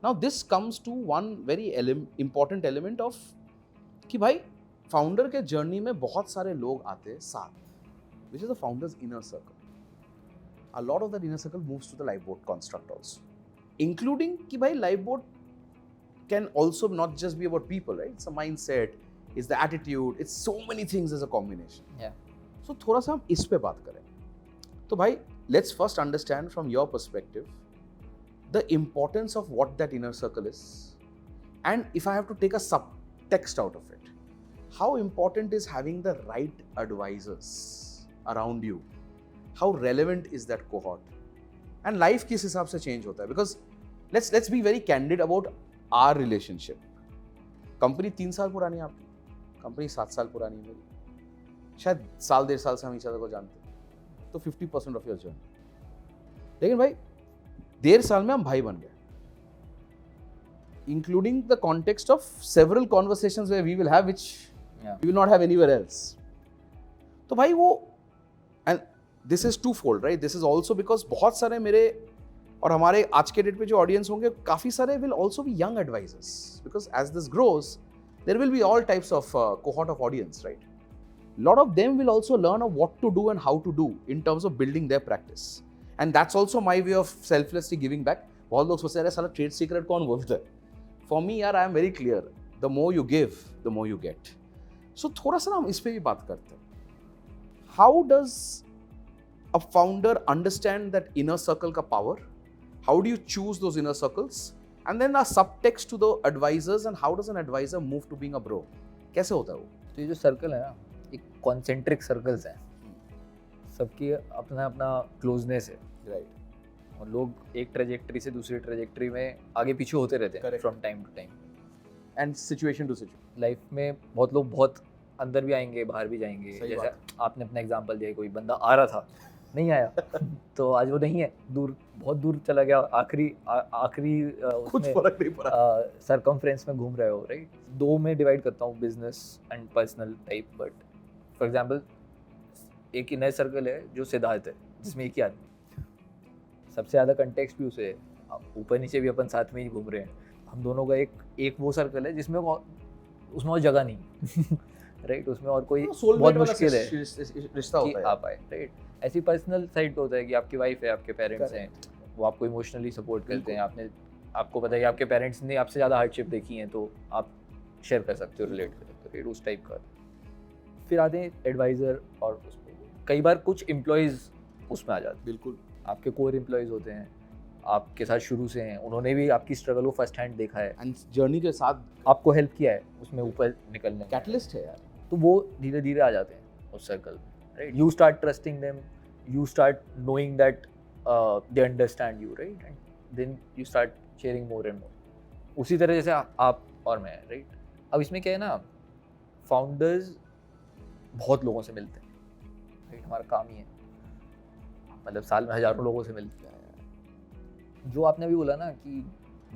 Now this comes to one very important element of कि भाई founder के journey में बहुत सारे लोग आते हैं साथ, which is the founder's inner circle. A lot of that inner circle moves to the lifeboat construct also, including कि भाई lifeboat can also not just be about people, right? It's a mindset, it's the attitude, it's so many things as a combination. Yeah. So थोड़ा सा हम इस पे बात करें. तो भाई let's first understand from your perspective the importance of what that inner circle is, and if I have to take a subtext out of it, how important is having the right advisors around you? How relevant is that cohort? And life किस हिसाब से change होता है? Because let's be very candid about our relationship. Company 3 साल पुरानी है आपकी, company 7 साल पुरानी है मेरी, शायद साल 1.5 साल से हम इच अदर को जानते हैं, तो 50% ऑफ योर जर्नी. लेकिन भाई 1.5 साल में हम भाई बन गए, including the context of several conversations where we will have which we will not have anywhere else. तो भाई वो, and this is twofold, right? This is also because बहुत सारे मेरे और हमारे आज के डेट पे जो ऑडियंस होंगे काफ़ी सारे will also be young advisors, because as this grows there will be all types of cohort of audience, right? Lot of them will also learn of what to do and how to do in terms of building their practice, and that's also my way of selflessly giving back. बहुत लोग सोचते हैं साला trade secret कौन बोलता है? For me यार, I am very clear, the more you give the more you get. So थोड़ा सा हम इस पे भी बात करते हैं. How does a founder understand that inner circle का power? How do you choose those inner circles? And then a subtext to the advisors, and how does an advisor move to being a bro? कैसे होता है वो? तो ये जो circle है ना, एक कॉन्सेंट्रिक सर्कल्स हैं, सबकी अपना अपना क्लोजनेस है, Right. और लोग एक ट्रेजेक्टरी से दूसरी ट्रेजेक्टरी में आगे पीछे होते रहते हैं Correct. From time to time. And situation to situation. Life में बहुत लोग बहुत अंदर भी आएंगे, बाहर भी जाएंगे. सही जैसे बात आपने अपना एग्जांपल दिया, कोई बंदा आ रहा था, नहीं आया तो आज वो नहीं है, दूर, बहुत दूर चला गया, आखिरी कुछ उसमें फर्क नहीं पड़ा. सरकमफ्रेंस में घूम रहे हो, राइट. दो में डिवाइड करता हूँ, business and personal type. But for example एक इनर सर्कल है जो सिद्धार्थ है, जिसमें एक ही आदमी, सबसे ज़्यादा कंटेक्स्ट भी उसे है, ऊपर नीचे भी अपन साथ में ही घूम रहे हैं. हम दोनों का एक वो सर्कल है जिसमें उसमें और जगह नहीं राइट. उसमें और कोई बहुत मुश्किल है रिश्ता कि होता है. आ पाए, राइट. ऐसी पर्सनल साइड पे होता है कि आपकी वाइफ है, आपके पेरेंट्स हैं, वो आपको इमोशनली सपोर्ट करते हैं. आपको पता है कि आपके पेरेंट्स ने आपसे ज़्यादा हार्डशिप देखी है, तो आप शेयर कर सकते हो, रिलेट कर सकते हो, राइट. उस टाइप का. फिर आते हैं एडवाइज़र, और कई बार कुछ एम्प्लॉयज़ उसमें आ जाते हैं. बिल्कुल. आपके कोर एम्प्लॉयज़ होते हैं, आपके साथ शुरू से हैं, उन्होंने भी आपकी स्ट्रगल को फर्स्ट हैंड देखा है, एंड जर्नी के साथ आपको हेल्प किया है उसमें ऊपर निकलने में. कैटलिस्ट है यार. तो वो धीरे धीरे आ जाते हैं उस सर्कल में, right. You start trusting them, you start knowing that they understand you, right. And then you start sharing more and more. उसी तरह जैसे आप और मैं, राइट. अब इसमें क्या है ना, फाउंडर्स बहुत लोगों से मिलते हैं, राइट. हमारा काम ही है, मतलब साल में हज़ारों लोगों से मिलते हैं. जो आपने अभी बोला ना कि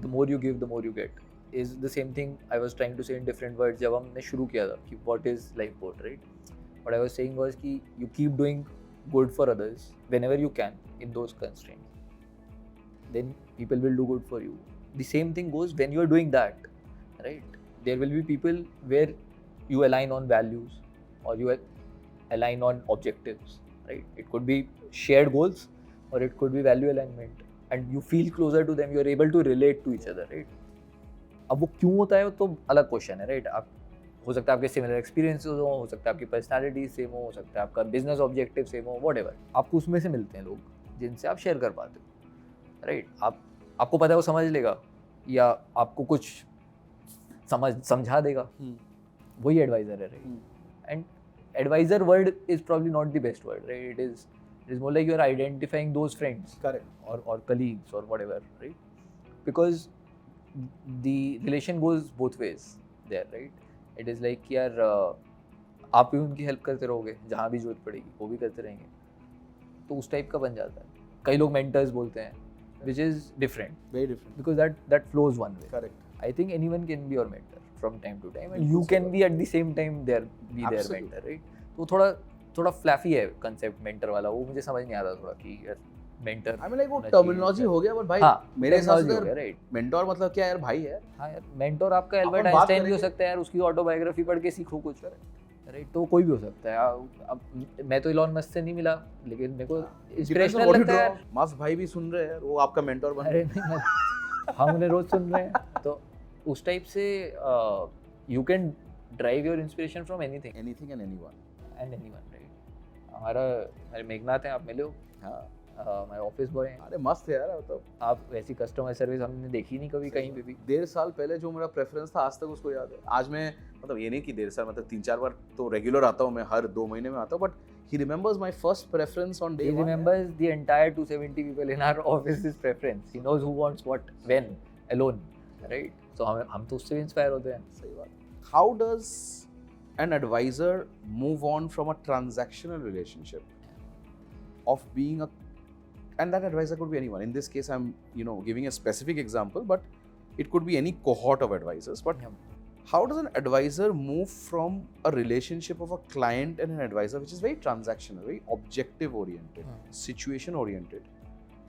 the more you give the more you get, is the same thing I was trying to say in different words जब हमने शुरू किया था कि what is life boat, right. What I was saying was कि you keep doing good for others whenever you can in those constraints, then people will do good for you. The same thing goes when you are doing that, right. There will be people where you align on values or you align on objectives, right. It could be shared goals or it could be value alignment, and you feel closer to them, you are able to relate to each other, right. अब वो क्यों होता है तो अलग question है, right. आप हो सकता है आपके सिमिलर एक्सपीरियंसेस हो सकता है आपकी पर्सनालिटी सेम हो सकता है आपका बिजनेस ऑब्जेक्टिव सेम हो, व्हाटएवर. आपको उसमें से मिलते हैं लोग जिनसे आप शेयर कर पाते हो, राइट. आपको पता है वो समझ लेगा या आपको कुछ समझा देगा, वही एडवाइजर है, right. And advisor word is probably not the best word, right. It is more like you are identifying those friends, correct, और कलीग्स और whatever, right. Because the relation goes both ways there, right. It is like कि यार आप भी उनकी help करते रहोगे, जहाँ भी जरूरत पड़ेगी वो भी करते रहेंगे, तो उस टाइप का बन जाता है. कई लोग मेंटर्स बोलते हैं, which is different, very different, because that flows one way. Correct. I think anyone can be your mentor from time to time, and you can be at the same time their Absolutely. mentor, right. तो थोड़ा फ्लैफी है concept mentor वाला, वो मुझे समझ नहीं आता थोड़ा कि यार मेंटर आई मीन लाइक वो टर्मिनोलॉजी हो गया, बट भाई हाँ, मेरे हिसाब से terminology हो गया, right? मेंटोर मतलब क्या यार, भाई है। हाँ यार, मेंटोर आपका अपन एल्बर्ट बात आइंस्टाइन भी हो करेंगे। सकता है यार, उसकी ऑटोबायोग्राफी पढ़ के सीखो कुछ, राइट? तो कोई भी हो सकता है। अब मैं तो इलॉन मस्क से नहीं मिला, लेकिन मेरे को इंस्पिरेशनल लगता है यार। मस्क भाई भी सुन रहे हैं, वो आपका मेंटोर बन अरे गए। नहीं, हम उन्हें रोज सुन रहे हैं, तो उस टाइप से you can drive your inspiration from anything anything and anyone. And anyone, right? हमारे मेघनाथ हैं, आप मिले हो, हाँ हमारे ऑफिस बॉय हैं। अरे मस्त है यार, मतलब आप वैसी कस्टमर सर्विस हमने देखी नहीं कभी कहीं पे भी। 1.5 साल पहले जो मेरा प्रेफरेंस था आज तक उसको याद है। आज मैं मतलब ये नहीं कि 1.5 साल, मतलब 3-4 बार तो रेगुलर आता हूँ मैं, हर 2 महीने में आता हूँ, but he remembers my first preference on day He 1। remembers the entire 270 people in our office's preference. He knows who wants what, when, alone, right? So हम तो उससे भी इंस्पायर होते हैं। सही बात। How does an advisor move on from a transactional relationship of being a, and that advisor could be anyone. In this case, I'm giving a specific example, but it could be any cohort of advisors. But Yeah. how does an advisor move from a relationship of a client and an advisor, which is very transactional, very objective oriented, situation oriented,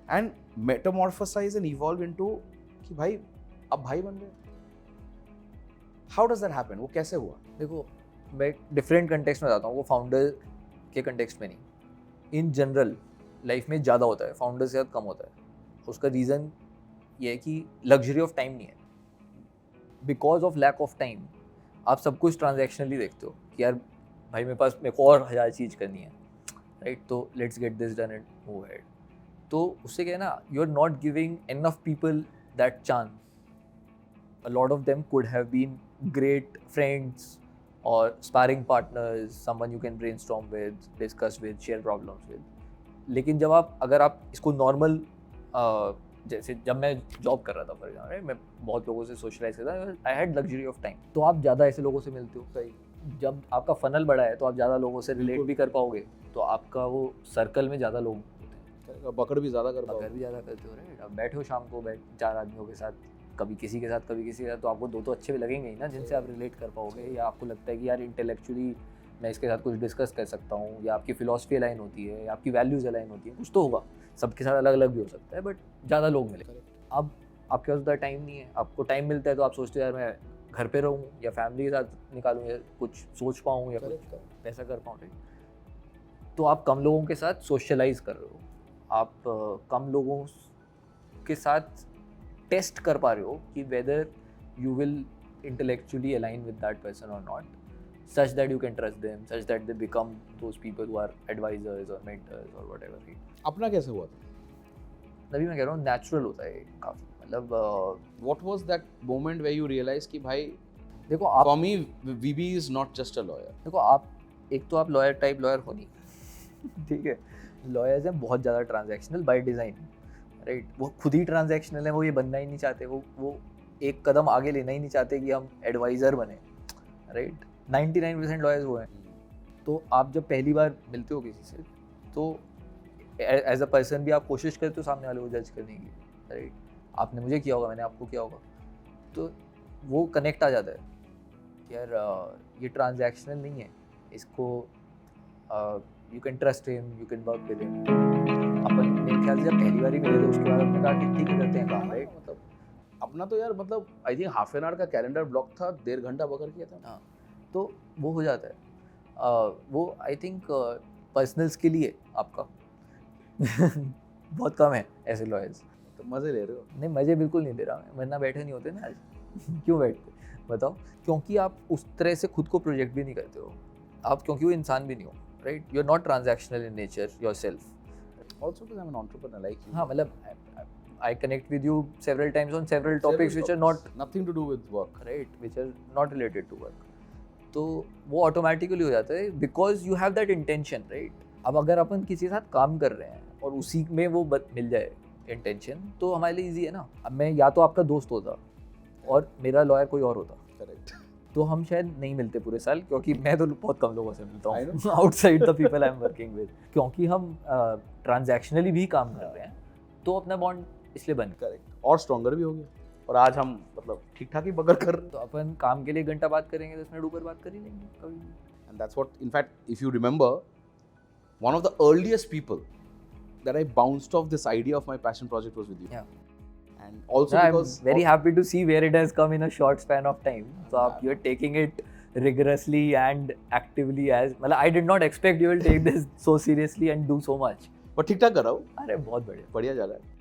and metamorphosize and evolve into कि भाई अब भाई बन गए? How does that happen? वो कैसे हुआ? देखो, मैं एक डिफरेंट कंटेक्स्ट में बताता हूँ, वो फाउंडर के कंटेक्स्ट में नहीं। इन जनरल लाइफ में ज़्यादा होता है, फाउंडर से ज़्यादा कम होता है। उसका रीज़न ये है कि लग्जरी ऑफ टाइम नहीं है। Because of lack of time आप सब कुछ ट्रांजैक्शनली देखते हो कि यार भाई मेरे को और 1000 चीज़ करनी है, राइट? तो let's get this done and move ahead. तो उससे क्या है ना, you are not giving enough people that chance. A lot of them could have been great friends or sparring partners, someone you can brainstorm with, discuss with, share problems with. लेकिन अगर आप इसको normal, जैसे जब मैं job कर रहा था फॉर एग्जाम्पल, मैं बहुत लोगों से सोशलाइज करता था, I had luxury of time. तो आप ज़्यादा ऐसे लोगों से मिलते हो। सही। जब आपका फनल बड़ा है तो आप ज़्यादा लोगों से रिलेट बिल्कुल। भी कर पाओगे, तो आपका वो सर्कल में ज़्यादा लोग होते हैं। बकड़ भी ज्यादा कर अगर पाओ। भी ज़्यादा करते हो, राइट? अब बैठे हो शाम को 4 आदमियों के साथ, कभी किसी के साथ कभी किसी के साथ, तो आपको 2 तो अच्छे भी लगेंगे ही ना, जिनसे आप रिलेट कर पाओगे, या आपको लगता है कि यार इंटेलेक्चुअली मैं इसके साथ कुछ डिस्कस कर सकता हूँ, या आपकी फिलॉसफी अलाइन होती है, या आपकी वैल्यूज़ अलाइन होती है, कुछ तो होगा। सबके साथ अलग अलग भी हो सकता है, बट ज़्यादा लोग मिले। अब आपके पास उतना टाइम नहीं है। आपको टाइम मिलता है तो आप सोचते हो यार मैं घर पे रहूँ या फैमिली के साथ निकालूँ, या कुछ सोच पाऊँ, या कुछ पैसा कर पाऊँ, राइट? तो आप कम लोगों के साथ सोशलाइज कर रहे हो, आप कम लोगों के साथ टेस्ट कर पा रहे हो कि whether you will intellectually align with that person और not, such that you can trust them, such that they become those people who are advisors और मेंटर्स और व्हाटएवर। अपना कैसे हुआ था? तभी मैं कह रहा हूँ नेचुरल होता है काफ़ी। मतलब What was that moment where you realized कि भाई देखो आप for me VB is not just a lawyer? देखो आप एक तो आप लॉयर टाइप लॉयर हो नहीं, ठीक है? लॉयर्स हैं बहुत ज़्यादा ट्रांजैक्शनल बाय डिज़ाइन, राइट? वो खुद ही ट्रांजैक्शनल है, वो ये बनना ही नहीं चाहते, वो एक कदम आगे लेना ही नहीं चाहते कि हम एडवाइज़र बने, राइट? 99% लॉयर्स वो हैं। तो आप जब पहली बार मिलते हो किसी से, तो एज अ पर्सन भी आप कोशिश करते हो सामने वाले को जज करने की, राइट? आपने मुझे किया होगा, मैंने आपको किया होगा, तो वो कनेक्ट आ जाता है कि यार ये ट्रांजैक्शनल नहीं है, इसको you can trust him, you can work with him. अपन मेरे ख्याल से जब पहली बार ही मिले थे, उसके बाद हमने कहा कि ठीक है करते हैं काम, राइट? मतलब अपना तो यार मतलब I think half an hour का कैलेंडर ब्लॉक था, 1.5 घंटा बकर किया था। हाँ, तो वो हो जाता है। वो आई थिंक पर्सनल्स के लिए आपका बहुत कम है ऐसे लॉयर्स। तो मजे ले रहे हो? नहीं, मज़े बिल्कुल नहीं ले रहा मैं, वरना बैठे नहीं होते ना आज। क्यों बैठते बताओ? क्योंकि आप उस तरह से खुद को प्रोजेक्ट भी नहीं करते हो आप, क्योंकि वो इंसान भी नहीं हो, right? You are not transactional in nature yourself. Also because I'm an entrepreneur like you. हाँ, मतलब I connect with you several times on several topics which are not nothing to do with work. right, which are not related to work. तो वो automatically हो जाता है because you have that intention, right? अब अगर अपन किसी के साथ काम कर रहे हैं और उसी में वो मिल जाए इंटेंशन, तो हमारे लिए ईजी है ना। अब मैं या तो आपका दोस्त होता और मेरा लॉयर कोई और होता, Correct. तो हम शायद नहीं मिलते पूरे साल, क्योंकि मैं तो बहुत कम लोगों से मिलता I हूँ outside the people I am working with, क्योंकि हम ट्रांजैक्शनली भी काम कर रहे हैं, तो अपना बॉन्ड इसलिए बन गया। Correct. और स्ट्रॉन्गर भी हो गया, और आज हम मतलब ठीक ठाक ही बगर कर रहे हैं। तो अपन काम के लिए घंटा बात करेंगे, 10 मिनट ऊपर बात कर ही लेंगे कभी भी। And that's what, in fact, if you remember, one of the earliest people that I bounced off this idea of my passion project was with you. Yeah. And also I'm because very happy to see where it has come in a short span of time. So you're taking it rigorously and actively as मतलब I did not expect you will take this so seriously and do so much. but ठीक ठाक कर रहा हूँ, अरे बहुत बढ़िया. बढ़िया जा रहा है.